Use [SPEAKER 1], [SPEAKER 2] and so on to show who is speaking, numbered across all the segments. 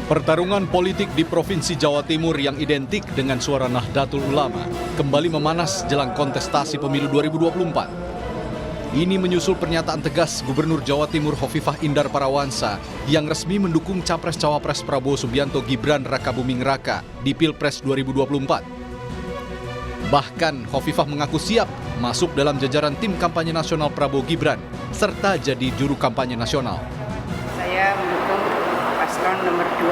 [SPEAKER 1] Pertarungan politik di Provinsi Jawa Timur yang identik dengan suara Nahdlatul Ulama kembali memanas jelang kontestasi pemilu 2024. Ini menyusul pernyataan tegas Gubernur Jawa Timur Hovifah Indar Parawansa yang resmi mendukung Capres-Cawapres Prabowo Subianto Gibran Rakabuming Raka di Pilpres 2024. Bahkan Hovifah mengaku siap masuk dalam jajaran tim kampanye nasional Prabowo Gibran serta jadi juru kampanye nasional.
[SPEAKER 2] Saya mendukung paslon nomor 2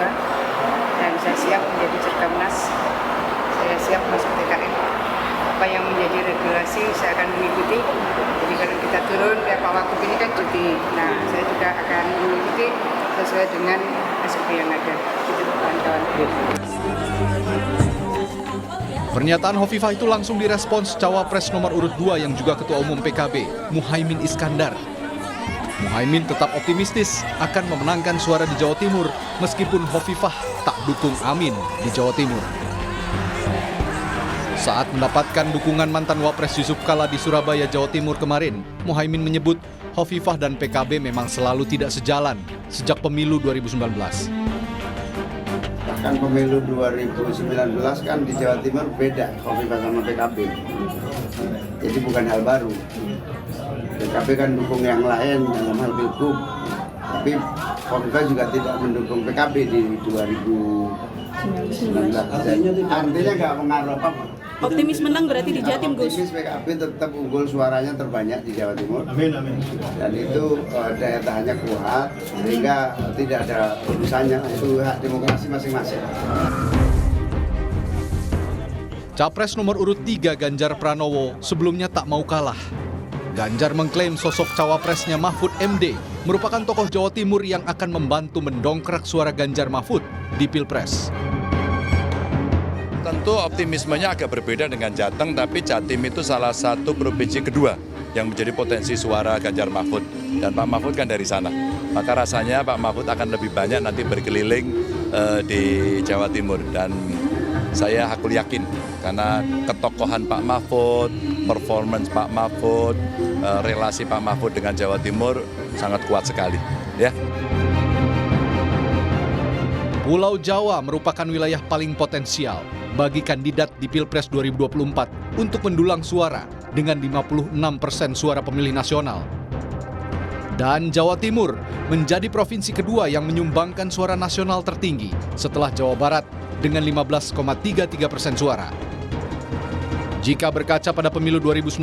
[SPEAKER 2] dan saya siap menjadi Cerdas. Saya siap masuk TKN. Apa yang menjadi regulasi saya akan mengikuti. Jadi kalau kita turun Pak Wagub ini kan cuti. Nah, saya juga akan mengikuti sesuai dengan SOP yang ada. Itu kawan-kawan.
[SPEAKER 1] Pernyataan Hovifah itu langsung direspons Cawapres nomor urut 2 yang juga Ketua Umum PKB, Muhaimin Iskandar. Muhaimin tetap optimistis akan memenangkan suara di Jawa Timur meskipun Hovifah tak dukung Amin di Jawa Timur. Saat mendapatkan dukungan mantan Wapres Yusuf Kala di Surabaya, Jawa Timur kemarin, Muhaimin menyebut Hovifah dan PKB memang selalu tidak sejalan sejak pemilu 2019.
[SPEAKER 3] Bahkan pemilu 2019 kan di Jawa Timur beda Hovifah sama PKB. Jadi bukan hal baru. PKB kan dukung yang lain dalam hal pilgub. Tapi Hovifah juga tidak mendukung PKB di 2019. Artinya nggak pengaruh apa-apa.
[SPEAKER 4] Optimis menang berarti di Jatim, Gus.
[SPEAKER 3] Optimis PKB tetap unggul, suaranya terbanyak di Jawa Timur.
[SPEAKER 5] Amin, amin.
[SPEAKER 3] Dan itu daya tahannya kuat, sehingga tidak ada urusannya. Itu hak demokrasi masing-masing.
[SPEAKER 1] Capres nomor urut 3 Ganjar Pranowo sebelumnya tak mau kalah. Ganjar mengklaim sosok cawapresnya Mahfud MD merupakan tokoh Jawa Timur yang akan membantu mendongkrak suara Ganjar Mahfud di Pilpres.
[SPEAKER 6] Tentu optimismenya agak berbeda dengan Jateng, tapi Jatim itu salah satu provinsi kedua yang menjadi potensi suara Ganjar Mahfud. Dan Pak Mahfud kan dari sana. Maka rasanya Pak Mahfud akan lebih banyak nanti berkeliling di Jawa Timur. Dan saya hakul yakin karena ketokohan Pak Mahfud, performance Pak Mahfud, relasi Pak Mahfud dengan Jawa Timur sangat kuat sekali. Ya.
[SPEAKER 1] Pulau Jawa merupakan wilayah paling potensial bagi kandidat di Pilpres 2024 untuk mendulang suara dengan 56% suara pemilih nasional. Dan Jawa Timur menjadi provinsi kedua yang menyumbangkan suara nasional tertinggi setelah Jawa Barat dengan 15,33% suara. Jika berkaca pada pemilu 2019,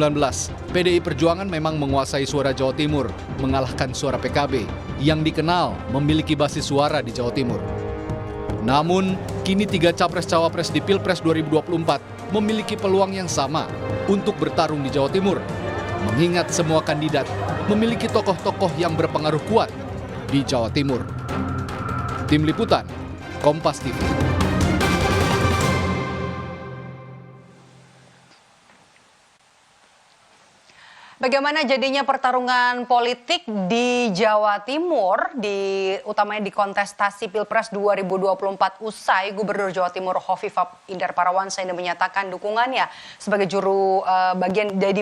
[SPEAKER 1] PDI Perjuangan memang menguasai suara Jawa Timur, mengalahkan suara PKB yang dikenal memiliki basis suara di Jawa Timur. Namun, kini 3 capres-cawapres di Pilpres 2024 memiliki peluang yang sama untuk bertarung di Jawa Timur, mengingat semua kandidat memiliki tokoh-tokoh yang berpengaruh kuat di Jawa Timur. Tim Liputan, Kompas TV.
[SPEAKER 7] Bagaimana jadinya pertarungan politik di Jawa Timur, utamanya di kontestasi Pilpres 2024 usai Gubernur Jawa Timur Hovifah Indar Parawansa ini menyatakan dukungannya sebagai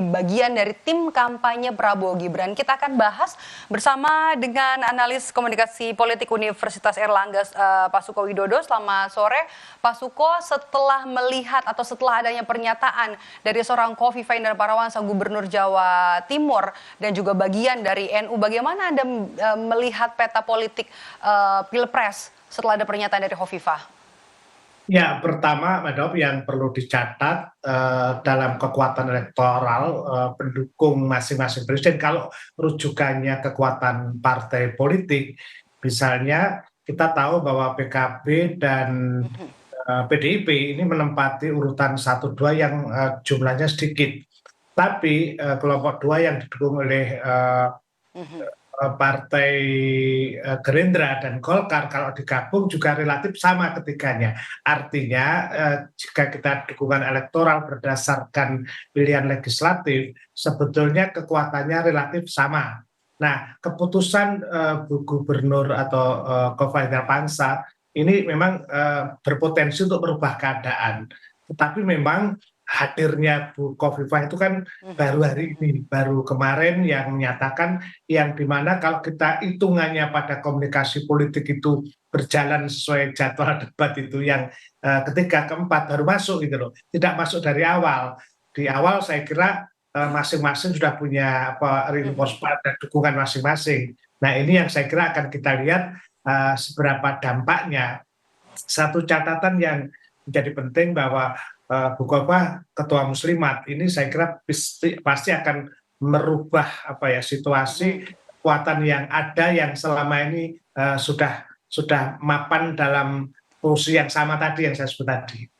[SPEAKER 7] bagian dari tim kampanye Prabowo Gibran. Kita akan bahas bersama dengan analis komunikasi politik Universitas Erlangga, Pak Suko Widodo. Selamat sore, Pak Suko. Setelah melihat atau setelah adanya pernyataan dari seorang Hovifah Indar Parawansa, Gubernur Jawa Timur dan juga bagian dari NU, bagaimana Anda melihat peta politik Pilpres setelah ada pernyataan dari Hovifah?
[SPEAKER 5] Ya, pertama, Madop, yang perlu dicatat dalam kekuatan elektoral pendukung masing-masing presiden, kalau rujukannya kekuatan partai politik, misalnya kita tahu bahwa PKB dan PDIP ini menempati urutan 1-2 yang jumlahnya sedikit. Tapi kelompok 2 yang didukung oleh Partai Gerindra dan Golkar kalau digabung juga relatif sama ketiganya. Artinya jika kita dukungan elektoral berdasarkan pilihan legislatif, sebetulnya kekuatannya relatif sama. Nah, keputusan Gubernur atau Hovifah Indar Parawansa ini memang berpotensi untuk merubah keadaan. Tetapi memang hadirnya Bu Khofifah itu kan baru hari ini, baru kemarin yang menyatakan yang dimana kalau kita hitungannya pada komunikasi politik itu berjalan sesuai jadwal debat itu yang ketiga, keempat baru masuk gitu loh, tidak masuk dari awal. Di awal saya kira masing-masing sudah punya reinforcement dan dukungan masing-masing. Nah ini yang saya kira akan kita lihat seberapa dampaknya. Satu catatan yang menjadi penting bahwa Bu Khofifah ketua Muslimat ini saya kira pasti akan merubah situasi kekuatan yang ada yang selama ini sudah mapan dalam fungsi yang sama tadi yang saya sebut tadi.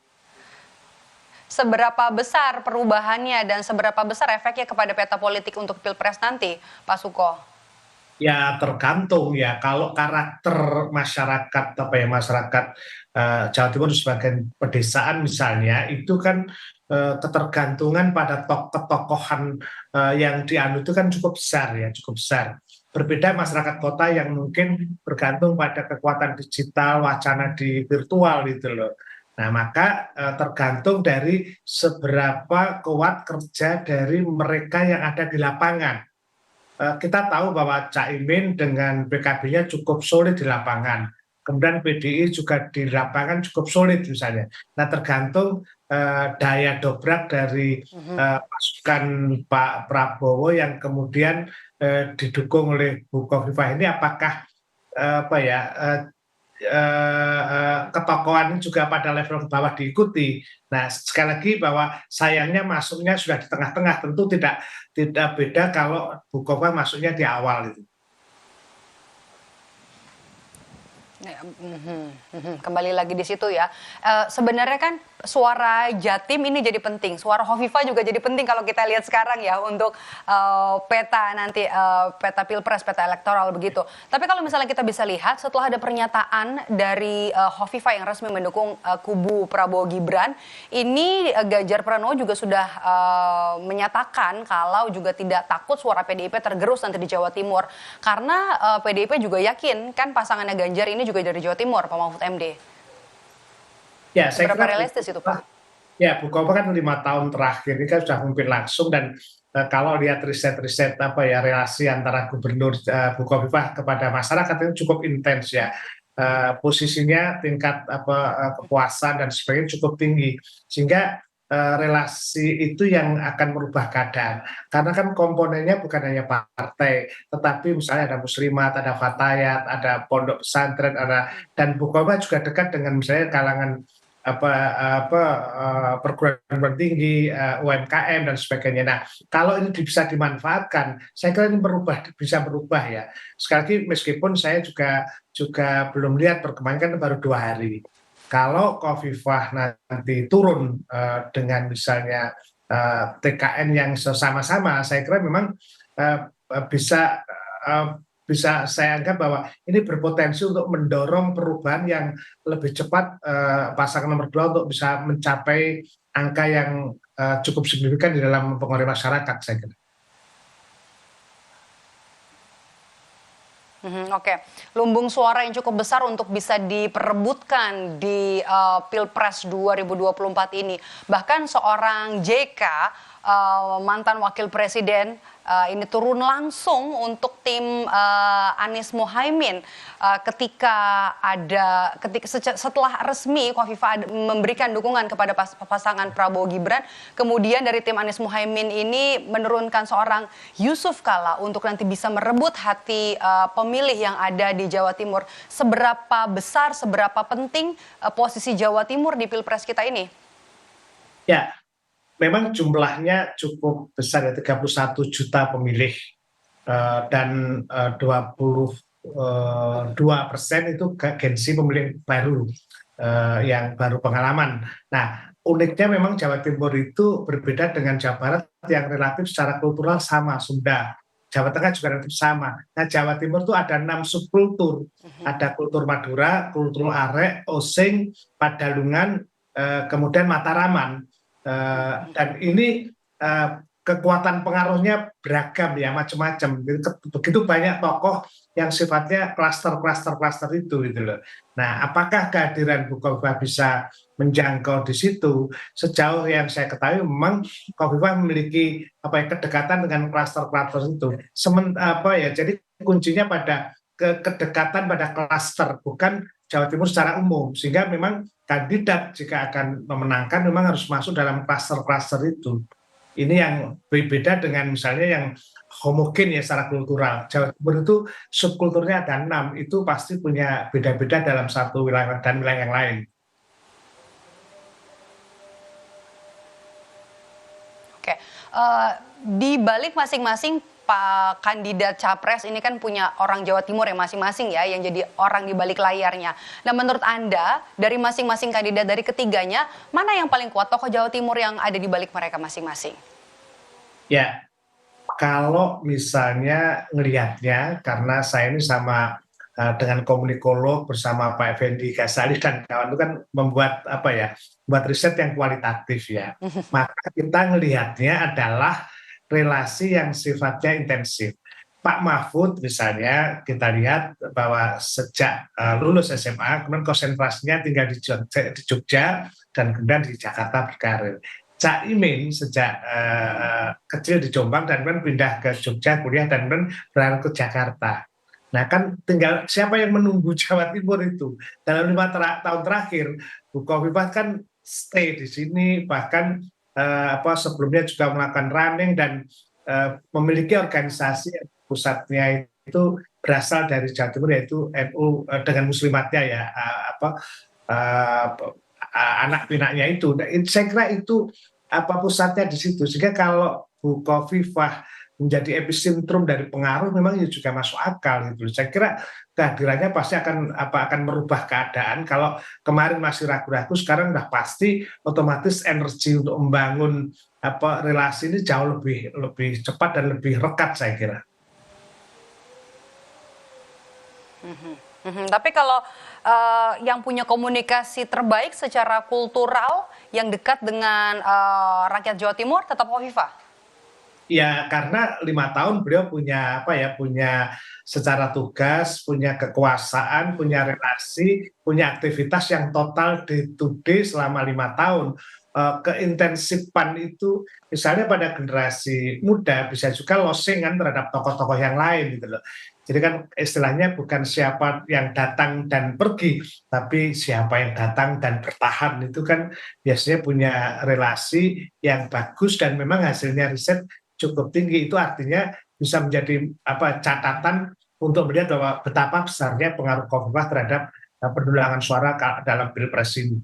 [SPEAKER 7] Seberapa besar perubahannya dan seberapa besar efeknya kepada peta politik untuk Pilpres nanti, Pak Suko?
[SPEAKER 5] Ya tergantung ya, kalau karakter masyarakat masyarakat Jawa Timur sebagai pedesaan misalnya itu kan ketergantungan pada ketokohan yang dianut itu kan cukup besar. Berbeda masyarakat kota yang mungkin bergantung pada kekuatan digital, wacana di virtual gitu loh. Nah maka tergantung dari seberapa kuat kerja dari mereka yang ada di lapangan. Kita tahu bahwa Caimin dengan PKB-nya cukup solid di lapangan. Kemudian PDI juga di lapangan cukup solid misalnya. Nah tergantung daya dobrak dari pasukan Pak Prabowo yang kemudian didukung oleh Bu Khofifah ini apakah ketokohan juga pada level ke bawah diikuti. Nah sekali lagi bahwa sayangnya masuknya sudah di tengah-tengah, tentu tidak beda kalau Bu Khofifah masuknya di awal itu.
[SPEAKER 7] Kembali lagi di situ ya. Sebenarnya kan suara Jatim ini jadi penting, suara Khofifah juga jadi penting kalau kita lihat sekarang ya untuk peta nanti peta Pilpres, peta elektoral begitu. Tapi kalau misalnya kita bisa lihat setelah ada pernyataan dari Khofifah yang resmi mendukung kubu Prabowo Gibran, ini Ganjar Pranowo juga sudah menyatakan kalau juga tidak takut suara PDIP tergerus nanti di Jawa Timur karena PDIP juga yakin kan pasangannya Ganjar ini juga dari Jawa Timur, Pak Mahfud MD.
[SPEAKER 5] Ya, saya
[SPEAKER 7] berapa
[SPEAKER 5] kira
[SPEAKER 7] realistis itu, Pak?
[SPEAKER 5] Ya, Bu Khofifah kan 5 tahun terakhir ini kan sudah memimpin langsung dan kalau lihat riset relasi antara gubernur Bu Khofifah kepada masyarakat itu cukup intens ya. Posisinya tingkat kepuasan dan sebagainya cukup tinggi sehingga relasi itu yang akan merubah keadaan karena kan komponennya bukan hanya partai tetapi misalnya ada Muslimat, ada Fatayat, ada pondok pesantren, dan Bu Khofifah juga dekat dengan misalnya kalangan perguruan tinggi, UMKM dan sebagainya. Nah, kalau ini bisa dimanfaatkan, saya kira ini bisa berubah ya. Sekali lagi meskipun saya juga belum lihat perkembangan kan baru 2 hari. Kalau Khofifah nanti turun dengan misalnya TKN yang sama-sama, saya kira memang bisa saya anggap bahwa ini berpotensi untuk mendorong perubahan yang lebih cepat pasangan nomor 2 untuk bisa mencapai angka yang cukup signifikan di dalam mempengaruhi masyarakat, saya kira.
[SPEAKER 7] Oke, lumbung suara yang cukup besar untuk bisa diperebutkan di Pilpres 2024 ini. Bahkan seorang JK, mantan wakil presiden, ini turun langsung untuk tim Anies Mohaimin setelah resmi Khofifah memberikan dukungan kepada pasangan Prabowo Gibran, kemudian dari tim Anies Mohaimin ini menurunkan seorang Yusuf Kala untuk nanti bisa merebut hati pemilih yang ada di Jawa Timur. Seberapa besar, seberapa penting posisi Jawa Timur di Pilpres kita ini?
[SPEAKER 5] Ya, memang jumlahnya cukup besar ya, 31 juta pemilih dan 22% itu gengsi pemilih baru yang baru pengalaman. Nah, uniknya memang Jawa Timur itu berbeda dengan Jawa Barat yang relatif secara kultural sama, Sunda. Jawa Tengah juga relatif sama. Nah, Jawa Timur itu ada 6 subkultur. Ada kultur Madura, kultur Arek, Osing, Padalungan, kemudian Mataraman. Dan ini kekuatan pengaruhnya beragam ya, macam-macam. Begitu banyak tokoh yang sifatnya klaster itu gitu loh. Nah, apakah kehadiran Bu Khofifah bisa menjangkau di situ? Sejauh yang saya ketahui memang Khofifah memiliki kedekatan dengan klaster itu. Jadi kuncinya pada kedekatan pada klaster, bukan Jawa Timur secara umum, sehingga memang kandidat jika akan memenangkan memang harus masuk dalam klaster itu. Ini yang berbeda dengan misalnya yang homogen ya secara kultural. Jawa Timur itu subkulturnya ada 6, itu pasti punya beda-beda dalam satu wilayah dan wilayah yang lain.
[SPEAKER 7] Oke, di balik masing-masing Pak kandidat capres ini kan punya orang Jawa Timur yang masing-masing ya, yang jadi orang di balik layarnya. Nah, menurut Anda dari masing-masing kandidat dari ketiganya, mana yang paling kuat tokoh Jawa Timur yang ada di balik mereka masing-masing?
[SPEAKER 5] Ya, kalau misalnya ngelihatnya, karena saya ini sama dengan komunikolog bersama Pak Effendi Ghazali dan kawan itu kan membuat buat riset yang kualitatif ya. Maka kita ngelihatnya adalah relasi yang sifatnya intensif. Pak Mahfud misalnya kita lihat bahwa sejak lulus SMA kemudian konsentrasinya tinggal di Jogja dan kemudian di Jakarta berkarir. Caimin sejak kecil di Jombang dan kemudian pindah ke Jogja kuliah dan kemudian beralih ke Jakarta. Nah kan tinggal siapa yang menunggu Jawa Timur itu. Dalam 5 tahun terakhir Bu Khofifah kan stay di sini, bahkan sebelumnya juga melakukan running dan memiliki organisasi pusatnya itu berasal dari Jawa Timur, yaitu NU dengan muslimatnya ya, anak pinaknya itu. Saya kira itu pusatnya di situ, sehingga kalau Bu Khofifah menjadi epicentrum dari pengaruh memang itu juga masuk akal gitu. Saya kira kehadirannya pasti akan merubah keadaan. Kalau kemarin masih ragu-ragu, sekarang udah pasti otomatis energi untuk membangun relasi ini jauh lebih cepat dan lebih rekat saya kira.
[SPEAKER 7] Tapi kalau yang punya komunikasi terbaik secara kultural yang dekat dengan rakyat Jawa Timur tetap Khofifah.
[SPEAKER 5] Ya karena 5 tahun beliau punya punya secara tugas, punya kekuasaan, punya relasi, punya aktivitas yang total day to day selama 5 tahun. Keintensifan itu misalnya pada generasi muda bisa juga losing kan terhadap tokoh-tokoh yang lain gitu loh. Jadi kan istilahnya bukan siapa yang datang dan pergi, tapi siapa yang datang dan bertahan itu kan biasanya punya relasi yang bagus dan memang hasilnya riset cukup tinggi. Itu artinya bisa menjadi catatan untuk melihat bahwa betapa besarnya pengaruh Khofifah terhadap pendulangan suara dalam Pilpres ini.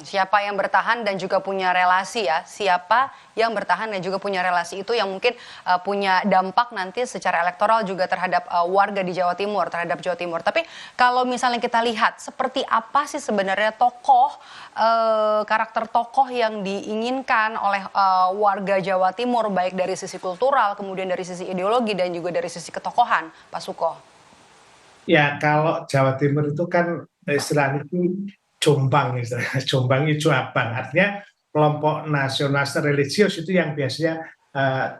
[SPEAKER 7] Siapa yang bertahan dan juga punya relasi ya, siapa yang bertahan dan juga punya relasi itu yang mungkin punya dampak nanti secara elektoral juga terhadap warga di Jawa Timur, terhadap Jawa Timur. Tapi kalau misalnya kita lihat seperti apa sih sebenarnya tokoh, karakter tokoh yang diinginkan oleh warga Jawa Timur, baik dari sisi kultural, kemudian dari sisi ideologi dan juga dari sisi ketokohan, Pak Suko?
[SPEAKER 5] Ya kalau Jawa Timur itu kan istilahnya itu Jombang, Jombang hijau abang, artinya kelompok nasionalis religius itu yang biasanya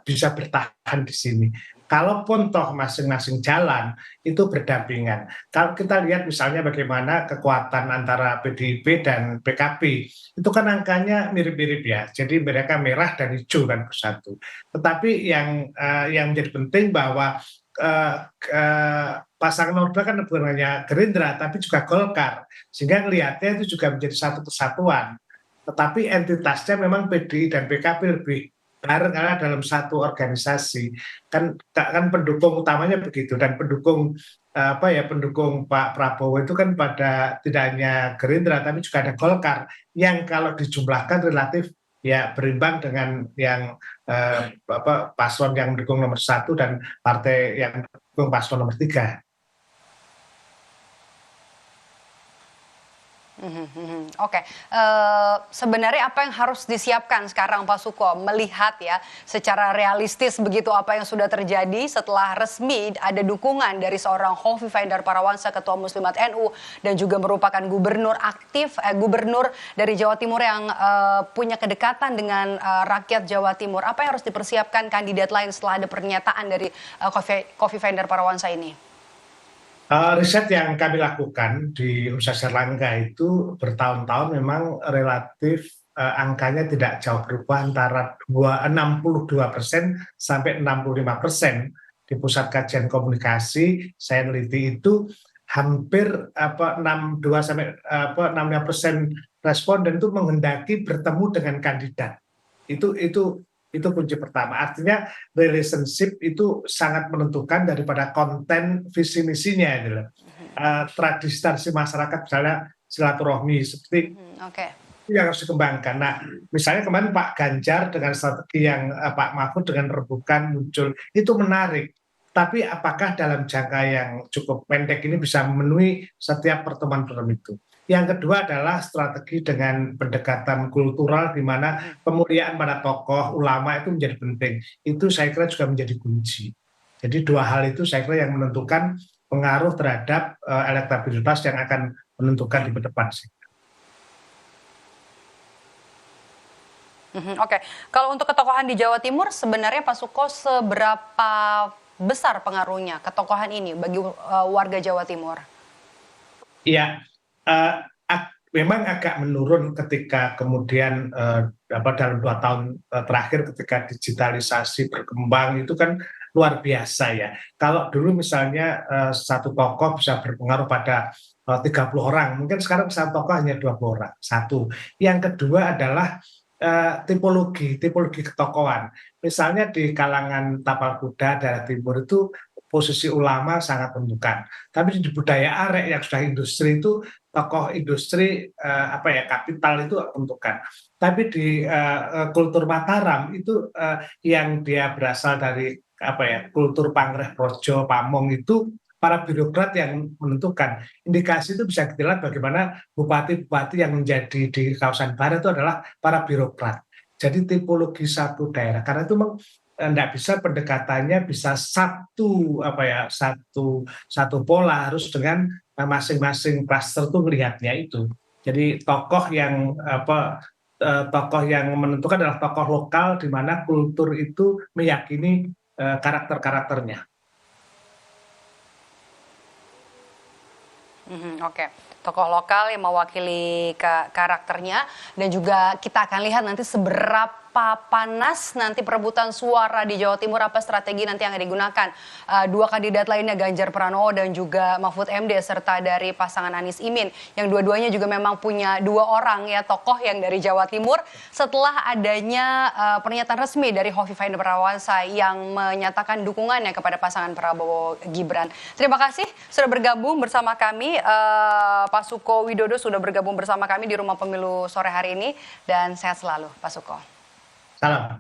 [SPEAKER 5] bisa bertahan di sini. Kalaupun toh masing-masing jalan itu berdampingan. Kalau kita lihat misalnya bagaimana kekuatan antara PDIP dan PKB, itu kan angkanya mirip-mirip ya. Jadi mereka merah dan hijau kan bersatu. Tetapi yang menjadi penting bahwa pasangan nomor 2 kan bukan hanya Gerindra tapi juga Golkar, sehingga melihatnya itu juga menjadi satu kesatuan. Tetapi entitasnya memang PDI dan PKB lebih bareng karena dalam satu organisasi. Kan pendukung utamanya begitu, dan pendukung pendukung Pak Prabowo itu kan pada tidak hanya Gerindra tapi juga ada Golkar yang kalau dijumlahkan relatif ya berimbang dengan yang paslon yang mendukung nomor 1 dan partai yang mendukung paslon nomor 3.
[SPEAKER 7] Oke, sebenarnya apa yang harus disiapkan sekarang Pak Suko melihat ya secara realistis begitu apa yang sudah terjadi setelah resmi ada dukungan dari seorang Hovifah Indar Parawansa Ketua Muslimat NU dan juga merupakan gubernur aktif gubernur dari Jawa Timur yang punya kedekatan dengan rakyat Jawa Timur. Apa yang harus dipersiapkan kandidat lain setelah ada pernyataan dari Hovifah Indar Parawansa ini?
[SPEAKER 5] Riset yang kami lakukan di Universitas Erlangga itu bertahun-tahun memang relatif angkanya tidak jauh berubah antara 62% sampai 65%. Di Pusat Kajian Komunikasi saya neliti itu hampir 62 sampai 65% responden itu menghendaki bertemu dengan kandidat. Itu kunci pertama. Artinya relationship itu sangat menentukan daripada konten visi misinya gitu loh. Tradisi masyarakat misalnya silaturahmi seperti itu yang harus dikembangkan. Nah, misalnya kemarin Pak Ganjar dengan strategi yang Pak Mahfud dengan rebukan muncul itu menarik. Tapi apakah dalam jangka yang cukup pendek ini bisa memenuhi setiap pertemuan-pertemuan itu? Yang kedua adalah strategi dengan pendekatan kultural di mana pemuliaan pada tokoh ulama itu menjadi penting. Itu saya kira juga menjadi kunci. Jadi dua hal itu saya kira yang menentukan pengaruh terhadap elektabilitas yang akan menentukan di depan.
[SPEAKER 7] Oke, kalau untuk ketokohan di Jawa Timur sebenarnya Pak Suko seberapa besar pengaruhnya ketokohan ini bagi warga Jawa Timur?
[SPEAKER 5] Iya. Memang agak menurun ketika kemudian dalam 2 tahun terakhir ketika digitalisasi berkembang itu kan luar biasa ya. Kalau dulu misalnya satu tokoh bisa berpengaruh pada 30 orang, mungkin sekarang satu tokoh hanya 20 orang. Satu. Yang kedua adalah tipologi ketokohan. Misalnya di kalangan tapal kuda daerah timur itu posisi ulama sangat menentukan. Tapi di budaya arek yang sudah industri itu tokoh industri kapital itu menentukan. Tapi di kultur Mataram itu yang dia berasal dari kultur Pangreh Projo, Pamong itu para birokrat yang menentukan. Indikasi itu bisa kita lihat bagaimana bupati-bupati yang menjadi di kawasan barat itu adalah para birokrat. Jadi tipologi satu daerah. Karena itu tidak bisa pendekatannya bisa satu pola, harus dengan masing-masing klaster tuh melihatnya itu. Jadi tokoh yang menentukan adalah tokoh lokal di mana kultur itu meyakini karakter-karakternya.
[SPEAKER 7] Oke, tokoh lokal yang mewakili karakternya dan juga kita akan lihat nanti seberapa panas nanti perebutan suara di Jawa Timur, apa strategi nanti yang digunakan dua kandidat lainnya Ganjar Pranowo dan juga Mahfud MD serta dari pasangan Anies Imin yang dua-duanya juga memang punya 2 orang ya tokoh yang dari Jawa Timur setelah adanya pernyataan resmi dari Hovifah Indar Parawansa yang menyatakan dukungannya kepada pasangan Prabowo Gibran. Terima kasih sudah bergabung bersama kami. Pak Suko Widodo sudah bergabung bersama kami di Rumah Pemilu sore hari ini dan sehat selalu Pak Suko.
[SPEAKER 5] Salam.